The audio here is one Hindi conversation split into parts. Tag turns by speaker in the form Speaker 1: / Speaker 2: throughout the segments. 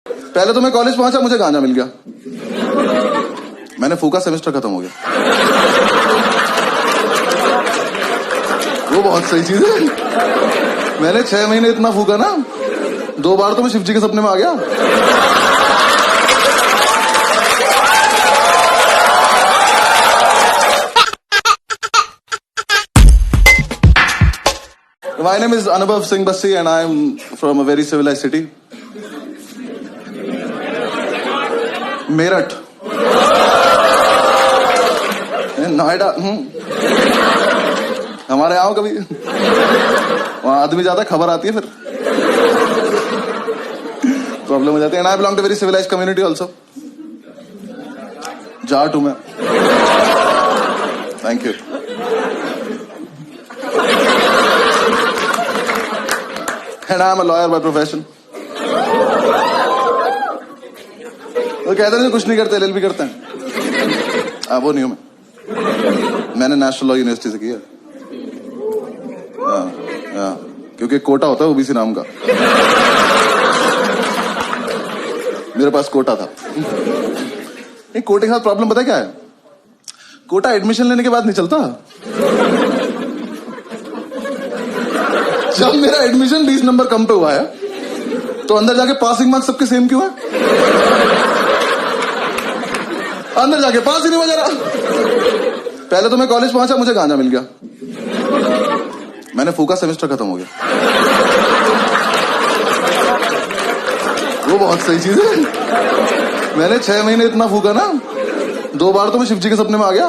Speaker 1: पहले तो मैं कॉलेज पहुंचा, मुझे गांजा मिल गया, मैंने फूका, सेमेस्टर खत्म हो गया। वो बहुत सही चीज है। मैंने 6 महीने इतना फूका ना, 2 बार तो मैं शिव जी के सपने में आ गया। My name is Anubhav Singh Bassi and I am from a very civilized city. Meerut, Noida. हमारे आओ कभी, वहां आदमी ज्यादा, खबर आती है फिर प्रॉब्लम हो जाती है। And I belong to very civilised community also. Jat हूं मैं। Thank you. And I am a lawyer by profession. वो कहते हैं कुछ नहीं करते, एलएलबी करते हैं। वो नहीं हूं मैंने नेशनल लॉ यूनिवर्सिटी से किया। क्योंकि कोटा होता है ओबीसी नाम का, मेरे पास कोटा था। एक कोटे के साथ प्रॉब्लम पता क्या है? कोटा एडमिशन लेने के बाद नहीं चलता। जब मेरा एडमिशन 20 नंबर कम पे हुआ है, तो अंदर जाके पासिंग मार्क्स सबके सेम क्यों है? अंदर जाके पास ही नहीं हो जा रहा। पहले तो मैं कॉलेज पहुंचा, मुझे गांजा मिल गया, मैंने फूका, सेमेस्टर खत्म हो गया। वो बहुत सही चीज है। मैंने 6 महीने इतना फूका ना, 2 बार तो मैं शिव जी के सपने में आ गया।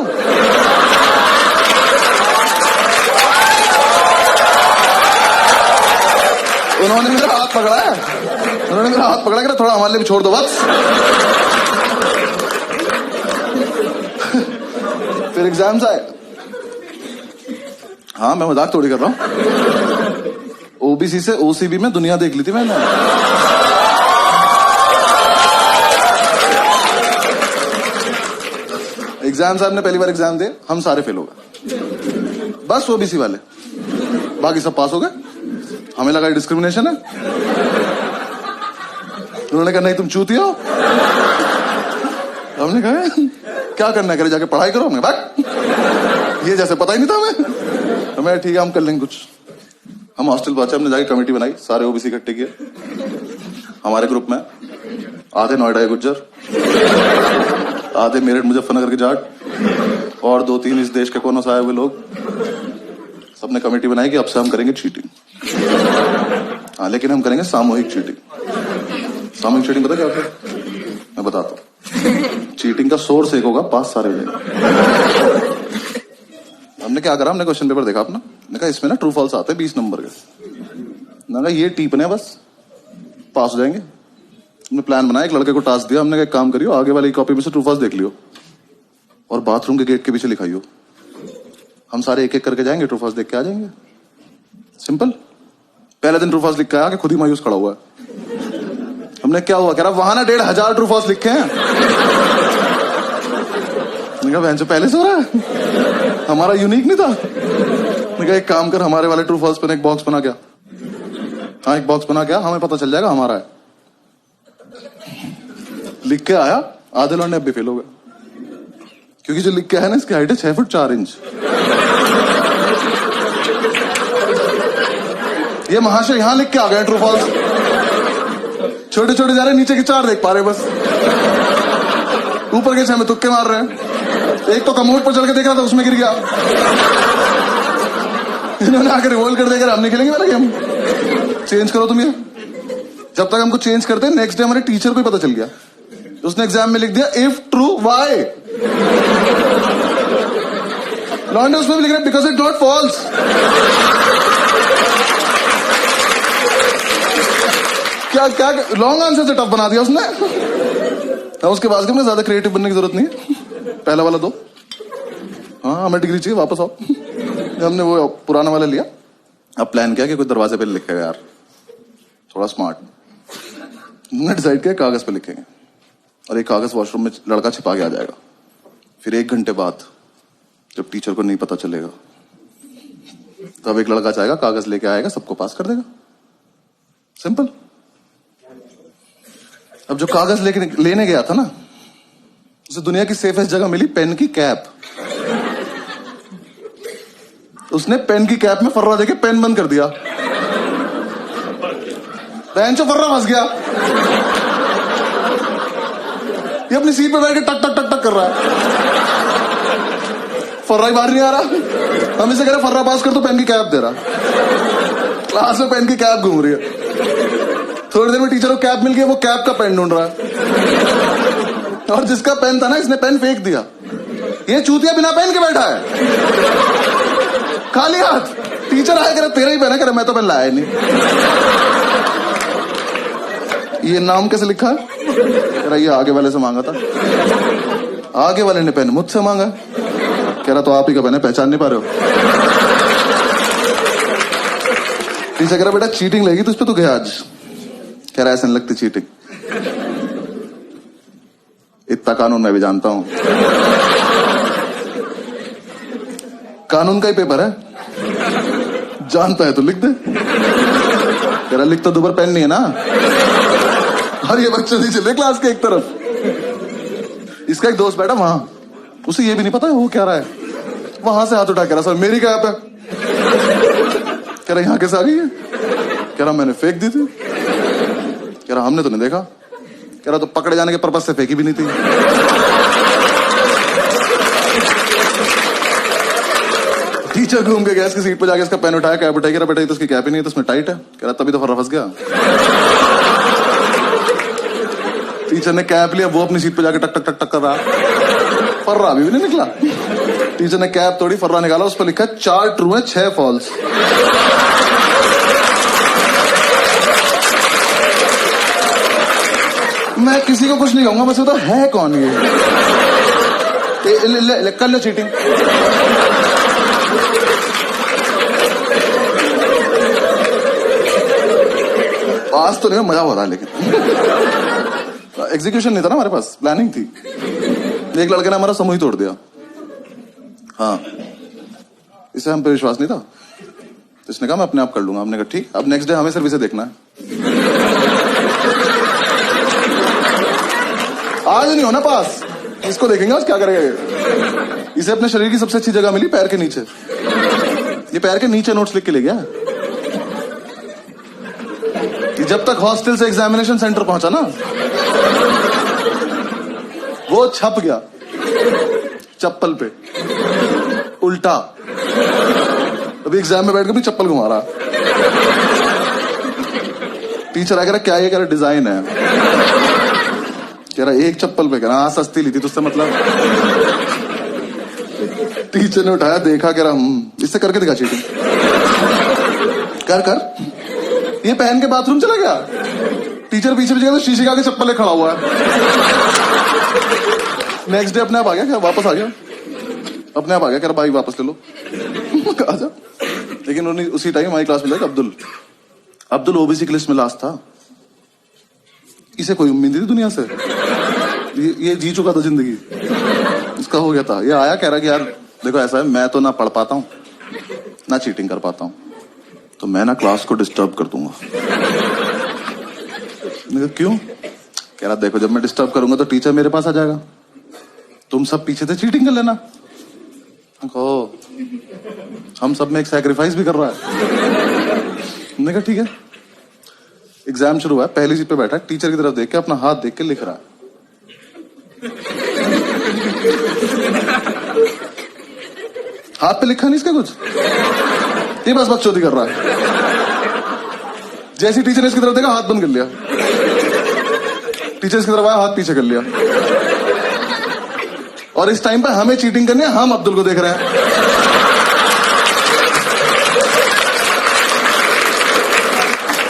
Speaker 1: उन्होंने मेरा हाथ पकड़ा है, उन्होंने मेरा हाथ पकड़ा कि थोड़ा हमारे लिए भी छोड़ दो बस। फिर एग्जाम्स आए। हाँ, मैं मजाक थोड़ी कर रहा हूं। ओबीसी से ओसीबी में दुनिया देख ली थी मैंने। एग्जाम साहब ने पहली बार एग्जाम दिए, हम सारे फेल हो गए, बस ओबीसी वाले, बाकी सब पास हो गए। हमें लगा डिस्क्रिमिनेशन है। उन्होंने कहा नहीं तुम चूती हो। हमने कहा क्या करना है, करे जाके पढ़ाई करो। हमने बात ये जैसे पता ही नहीं था हमें। ठीक है, हम कर लेंगे कुछ। हम हॉस्टल पहुंचे, हमने जाके कमेटी बनाई, सारे ओबीसी इकट्ठे किए। हमारे ग्रुप में आधे नोएडा के गुज्जर, आधे मेरठ मुजफ्फरनगर के जाट, और 2-3 इस देश के कोनों से आए हुए लोग। सबने कमेटी बनाई कि अब से हम करेंगे चीटिंग। हाँ, लेकिन हम करेंगे सामूहिक चीटिंग। सामूहिक चीटिंग पता क्या होता है? मैं बताता हूँ। चीटिंग का सोर्स एक होगा, पास सारे हो जाएंगे। हमने क्या करा, हमने क्वेश्चन पेपर देखा अपना, मैंने कहा इसमें ना ट्रू फॉल्स आते हैं 20 नंबर के। मैंने कहा ये टीपने बस, पास हो जाएंगे। हमने प्लान बनाया, एक लड़के को टास्क दिया, हमने कहा एक काम करियो, आगे वाली कॉपी में से ट्रू फॉल्स देख लियो और बाथरूम के गेट के पीछे लिखाइयो। हम सारे एक एक करके जाएंगे, ट्रू फॉल्स देख के आ जाएंगे। सिंपल। पहले दिन ट्रू फॉल्स लिख के आया कि खुद ही मायूस खड़ा हुआ है। हमने क्या हुआ, कह रहा वहां ना 1500 ट्रू फॉल्स लिखे हैं। बहन जो पहले से हो रहा है, हमारा यूनिक नहीं था। मैं कहा एक काम कर, हमारे वाले ट्रू फॉल्स पर एक बॉक्स बना गया। हाँ, एक बॉक्स बना गया, हमें पता चल जाएगा हमारा है। लिख के आया, आधे लौंडे अब भी फेल हो गए, क्योंकि जो लिख के है ना, इसकी हाइट है 6 फुट 4 इंच। ये महाशय यहां लिख के आ गए ट्रू फॉल्स, छोटे छोटे जा रहे, नीचे के 4 देख पा रहे बस, ऊपर के 6 में तुक्के मार रहे हैं। एक तो कमोड पर चढ़ के देख रहा था, उसमें गिर गया। इन्होंने आकर रिवोल्ट कर देकर हम नहीं खेलेंगे वाला गेम, चेंज करो तुम ये। जब तक हमको चेंज करते, नेक्स्ट डे हमारे टीचर को ही पता चल गया, उसने एग्जाम में लिख दिया इफ ट्रू वाई। लॉन्डे उसमें भी लिख रहा है बिकॉज इट नॉट फॉल्स। क्या क्या लॉन्ग आंसर से टफ बना दिया उसने। उसके बाद में ज्यादा क्रिएटिव बनने की जरूरत नहीं है, पहला वाला दो। हाँ, हमें डिग्री चाहिए, वापस आओ। हमने वो पुराना वाला लिया। अब प्लान किया कि कोई दरवाजे पे लिखेगा यार, थोड़ा स्मार्ट। हमने डिसाइड किया कागज पे लिखेंगे, और एक कागज वॉशरूम में लड़का छिपा के आ जाएगा। फिर 1 घंटे बाद जब टीचर को नहीं पता चलेगा, तब एक लड़का जाएगा, कागज लेके आएगा, सबको पास कर देगा। सिंपल। अब जो कागज लेने गया था ना, उसे दुनिया की सेफेस्ट जगह मिली पेन की कैप। उसने पेन की कैप में फर्रा देके पेन बंद कर दिया। बेंच फर्रा फंस गया। ये अपनी सीट पे बैठ के टक टक टक टक कर रहा है, फर्रा ही बाहर नहीं आ रहा। हम इसे कह रहे फर्रा पास कर तो पेन की कैप दे रहा। क्लास में पेन की कैप घूम रही है। थोड़ी देर में टीचर को कैप मिल गई, वो कैप का पेन ढूंढ रहा है। और जिसका पेन था ना, इसने पेन फेंक दिया। ये चूतिया बिना पेन के बैठा है, खाली हाथ। टीचर आया, कह रहा तेरा ही पेन है, कह रहा मैं तो पेन लाया नहीं। ये नाम कैसे लिखा है? कह रहा ये आगे वाले से मांगा था। आगे वाले ने पेन मुझसे मांगा। कह रहा तो आप ही का पेन है, पहचान नहीं पा रहे हो। टीचर कह रहा बेटा चीटिंग लगी तो उस पर तू गया आज। कह रहा ऐसे नहीं लगती चीटिंग, इतना कानून मैं भी जानता हूं। कानून का ही पेपर है, जानता है तो लिख दे। कह रहा लिख तो दोबारा पेन नहीं है ना। और ये बच्चे नहीं चले क्लास के एक तरफ। इसका एक दोस्त बैठा वहां, उसे ये भी नहीं पता है वो क्या रहा है। वहां से हाथ उठा, कह रहा सर मेरी कैप है। कह रहा यहां कैसे आ गई है? कह रहा मैंने फेंक दी थी। कह रहा हमने तो नहीं देखा। कह रहा तो पकड़े जाने के पर्पज से फेंकी भी नहीं थी। टीचर घूम के गया इसकी सीट पे जाके, इसका पेन उठाया, कैप उठाई। कह रहा बेटा ये तो उसकी कैप ही नहीं है, तो उसमें टाइट है। कह रहा तभी तो फर्रा फंस गया। टीचर ने कैप लिया, वो अपनी सीट पे जाके टक टक टक टक कर रहा। फर्रा अभी भी नहीं निकला। टीचर ने कैप तोड़ी, फर्रा निकाला, उस पर लिखा 4 ट्रू है 6 फॉल्स। मैं किसी को कुछ नहीं कहूंगा, बस तो है कौन ये? कर लो चीटिंग। पास तो नहीं, मजा हो रहा, लेकिन एग्जीक्यूशन नहीं था ना हमारे पास, प्लानिंग थी। एक लड़के ने हमारा समूह ही तोड़ दिया। हाँ, इसे हम पे विश्वास नहीं था। तो इसने कहा मैं अपने आप कर लूंगा। हमने कहा ठीक। अब नेक्स्ट डे हमें सिर्फ इसे देखना है। आज नहीं होना पास, इसको देखेंगे आज क्या करेगा ये। इसे अपने शरीर की सबसे अच्छी जगह मिली पैर के नीचे। ये पैर के नीचे नोट्स लिख के ले गया। जब तक हॉस्टल से एग्जामिनेशन सेंटर पहुंचा ना, वो छप गया चप्पल पे उल्टा। अभी एग्जाम में बैठ के भी चप्पल घुमा रहा। टीचर आकर क्या ये? कह रहा डिजाइन है। कह रहा एक चप्पल पे। कह रहा हाँ सस्ती ली थी तुझसे मतलब। टीचर ने उठाया, देखा, कह रहा इससे करके दिखा चीटिंग। कर ये पहन के बाथरूम चला गया। टीचर पीछे तो शीशे के आगे चप्पल खड़ा हुआ है। नेक्स्ट डे अपने आप आ गया, क्या वापस आ गया, अपने आप आ गया। कह रहा भाई वापस ले लो। आजा। लेकिन उसी टाइम हमारी क्लास में जाएगा अब्दुल ओबीसी की लिस्ट में लास्ट था। इसे कोई उम्मीद नहीं थी दुनिया से। ये जी चुका था जिंदगी, इसका हो गया था। ये आया, कह रहा कि यार देखो ऐसा है, मैं तो ना पढ़ पाता हूं ना चीटिंग कर पाता हूं, तो मैं ना क्लास को डिस्टर्ब कर दूंगा। क्यों? कह रहा देखो जब मैं डिस्टर्ब करूंगा तो टीचर मेरे पास आ जाएगा, तुम सब पीछे से चीटिंग कर लेना। हम सब में एक सैक्रिफाइस भी कर रहा है। मैंने कहा ठीक है। एग्जाम शुरू हुआ, पहली सीट पे बैठा, टीचर की तरफ देख के अपना हाथ देख के लिख रहा है। हाथ पे लिखा नहीं इसका कुछ, ये बस बकचोदी कर रहा है। जैसे टीचर ने इसकी तरफ देखा, हाथ बंद कर लिया। टीचर इसकी तरफ आया, हाथ पीछे कर लिया। और इस टाइम पे हमें चीटिंग करनी है, हम अब्दुल को देख रहे हैं।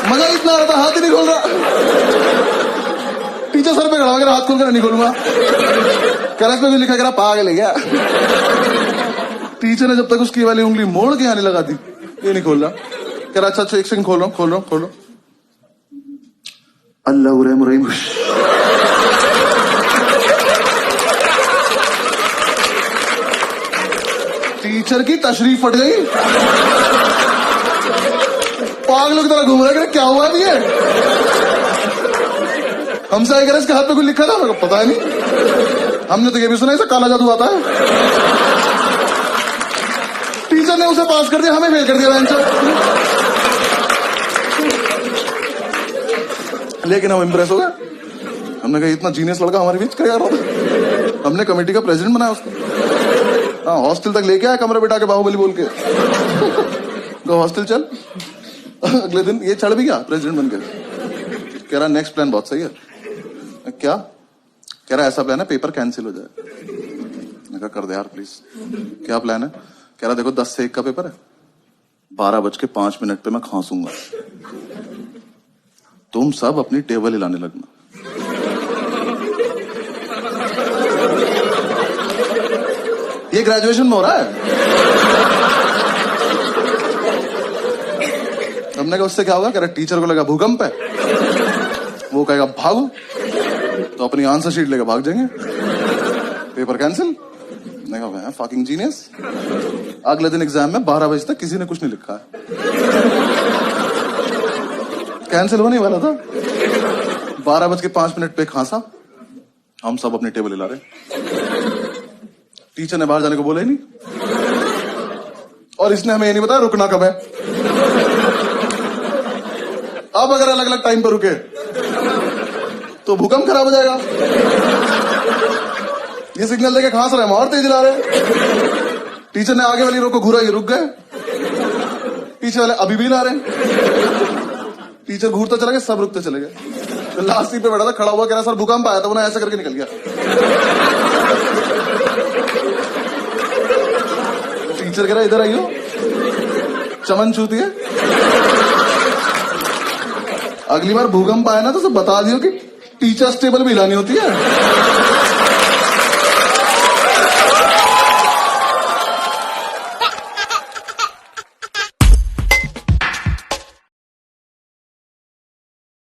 Speaker 1: मजा इतना आ रहा था, हाथ ही नहीं खोल रहा। टीचर सर पे खड़ा हो गया, हाथ खोल कर नहीं खोलूंगा। करेक्ट में भी लिखा, करा पागल है क्या। टीचर ने जब तक उसकी वाली उंगली मोड़ के आने लगा दी, ये नहीं खोल रहा। कह रहा अच्छा एक सेकंड खोल रहा हूं। अल्लाह रहीम। टीचर की तशरीफ फट गई। पागलों की तरह घूम रहा है, क्या हुआ अभी ये? हमसे आई करे इसके हाथ पे कुछ लिखा था, मेरे को पता है नहीं। हमने तो ये भी सुना इसे काला जादू आता है। टीचर ने उसे पास कर दिया, हमें फेल कर दिया बेंचर। लेकिन हम इंप्रेस हो गए। हमने कहा इतना जीनियस लड़का हमारे बीच क्या रहा था। हमने कमेटी का प्रेसिडेंट बनाया उसको। हाँ, हॉस्टल तक लेके आया, कमरा बिठा के बाहुबली बोल के गो हॉस्टल चल। अगले दिन ये चढ़ भी गया प्रेसिडेंट बनकर। कह रहा नेक्स्ट प्लान बहुत सही है। क्या? कह रहा ऐसा प्लान है पेपर कैंसिल हो जाए। मैंने कहा कर दे यार प्लीज। क्या प्लान है? कह रहा देखो 10 से 1 का पेपर है, 12:05 पे मैं खांसूंगा, तुम सब अपनी टेबल हिलाने लगना। ये ग्रेजुएशन में हो रहा है। हमने कहा उससे क्या होगा? कह रहा टीचर को लगा भूकंप है, वो कहेगा भागो, तो अपनी आंसर शीट लेकर भाग जाएंगे, पेपर कैंसिल। मैंने कहा फकिंग जीनियस। अगले दिन एग्जाम में 12 बजे तक किसी ने कुछ नहीं लिखा है। कैंसिल होने वाला था, 12:05 पे खांसा, हम सब अपनी टेबल हिला रहे। टीचर ने बाहर जाने को बोला ही नहीं, और इसने हमें ये नहीं बताया रुकना कब है। अब अगर अलग अलग टाइम पर रुके तो भूकंप खराब हो जाएगा। ये सिग्नल देके खांस रहे, हम और तेज ला रहे। टीचर ने आगे वाली रो को घूरा, ये रुक गए, पीछे वाले अभी भी ला रहे। टीचर घूरता चला गया, सब रुकते चले गए। तो लास्ट सीट पे बैठा था, खड़ा हुआ, कह रहा सर भूकंप आया था, वो ऐसे करके निकल गया। टीचर कह रहा इधर आइयो, चमन छूती है। अगली बार भूकंप आए ना तो सब बता दियो कि टीचर्स टेबल भी हिलानी होती है।